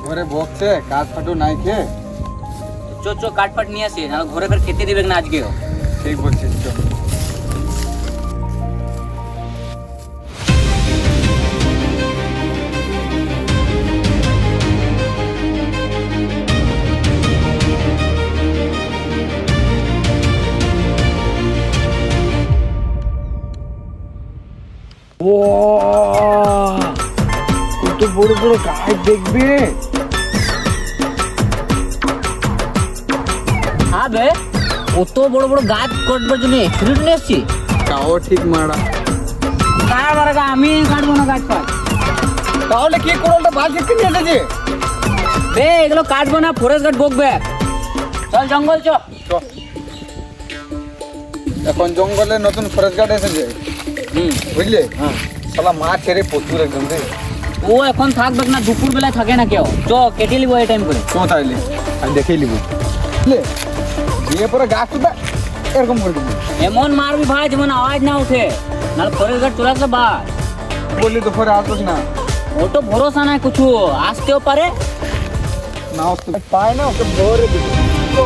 ঘরে বকছে কাঠ ফাটু নাই খেয়ে। চো কাঠ ফাট নিয়ে আসি, না ঘরে ফের খেতে দিবে না আজকেও। ঠিক বলছিস, চো। কত বড় বড় গাছ দেখবে। হ্যাঁ বে, কত বড় বড় গাছ কাটবার জন্য ছুরি নিয়ে এসছি। তাও ঠিক মারা। কার বারগা আমি কাটবো না গাছ ফাট। তাহলে কি করলটা বাল খেতে নিয়ে এসেছে? বে এগুলো কাটবো না, ফরেস্ট গার্ড বকবে। চল জঙ্গল চ। এখন জঙ্গলে নতুন ফরেস্ট গার্ড এসেছে, বুঝলে? হ্যাঁ, শালা মাছ ছেড়ে প্রচুর একদম রে। ও এখন থাকবে না, দুপুর বেলায় থাকে না কেউ। চ কেটে নিবো এই টাইম করে। তো তাইলে আমি দেখেই নিব, বুঝলে? দিয়ে পরে গাছ তুলবে এরকম করে দিবি। এমন মারবি ভাই যেমন আওয়াজ না উঠে, নাহলে ফরেস্ট গার্ড চলে আসবে বাস। বললি তো পরে আসবো না। ও তো ভরসা নাই কিছু, আসতেও পারে। না আসতে পায় না, ওকে ভরে দিবি। চো।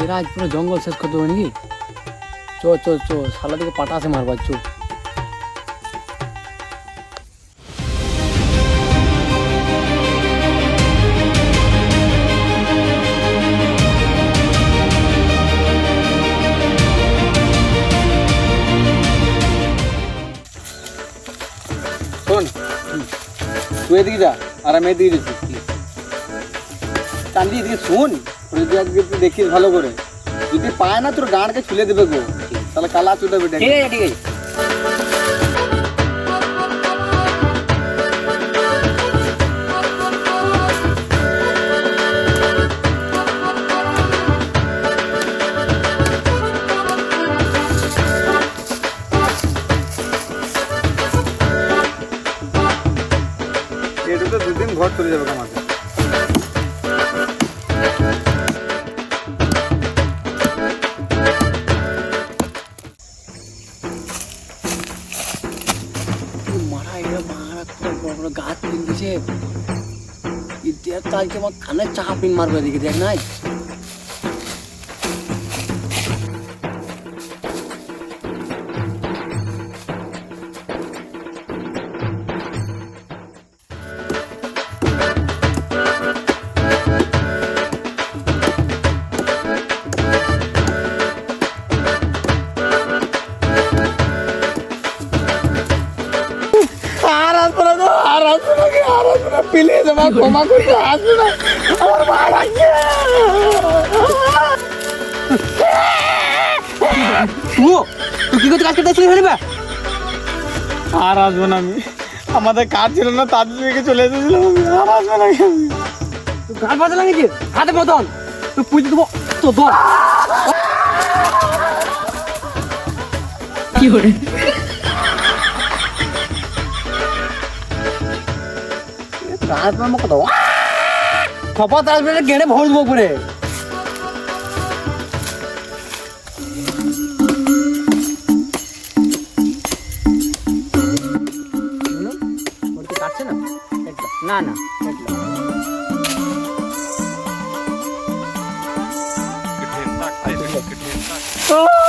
এরা আজ পুরো জঙ্গল শেষ করতে হবে নাকি? চো শালা দিকে পাটাসে মারবার চো। শোন, তুই এদিকে যা আর আমি এদিকে যাচ্ছি। চান্দি এদিকে শোন, যদি আজকে তুই দেখিস ভালো করে, যদি পায় না তোর গাঁড়কে ছুলে দেবে গো, তাহলে কালা চুদা বেটে। ঠিক আছে ঠিক আছে। এটা তো দুদিন ঘর চলে যাবে আমাকে। মারা এরা মারা পুরো বড় বড় গাছ পিন দিছে। ইতিহাস তো আজকে আমার কানে চাপ পিন মারবে এদিকে দেখ নাই। প্লিজ আমার ক্ষমা করে আসবে না, আমার মা লাগছে। তুই কি করতে কাজ করতে আসলি ফেলবে? আর আসবো না আমি, আমাদের কাজ ছিল না তার দিকে চলে এসেছিলাম আমি, আর আসবো না আমি। তুই গাছ বাজা লাগিয়েছে হাতে মতন, তুই পুজো দেবো তো দর। কি করে গাছ মারবো কত খপত আসবে গেড়ে ভর দেবো করে। কাটছে না না না ও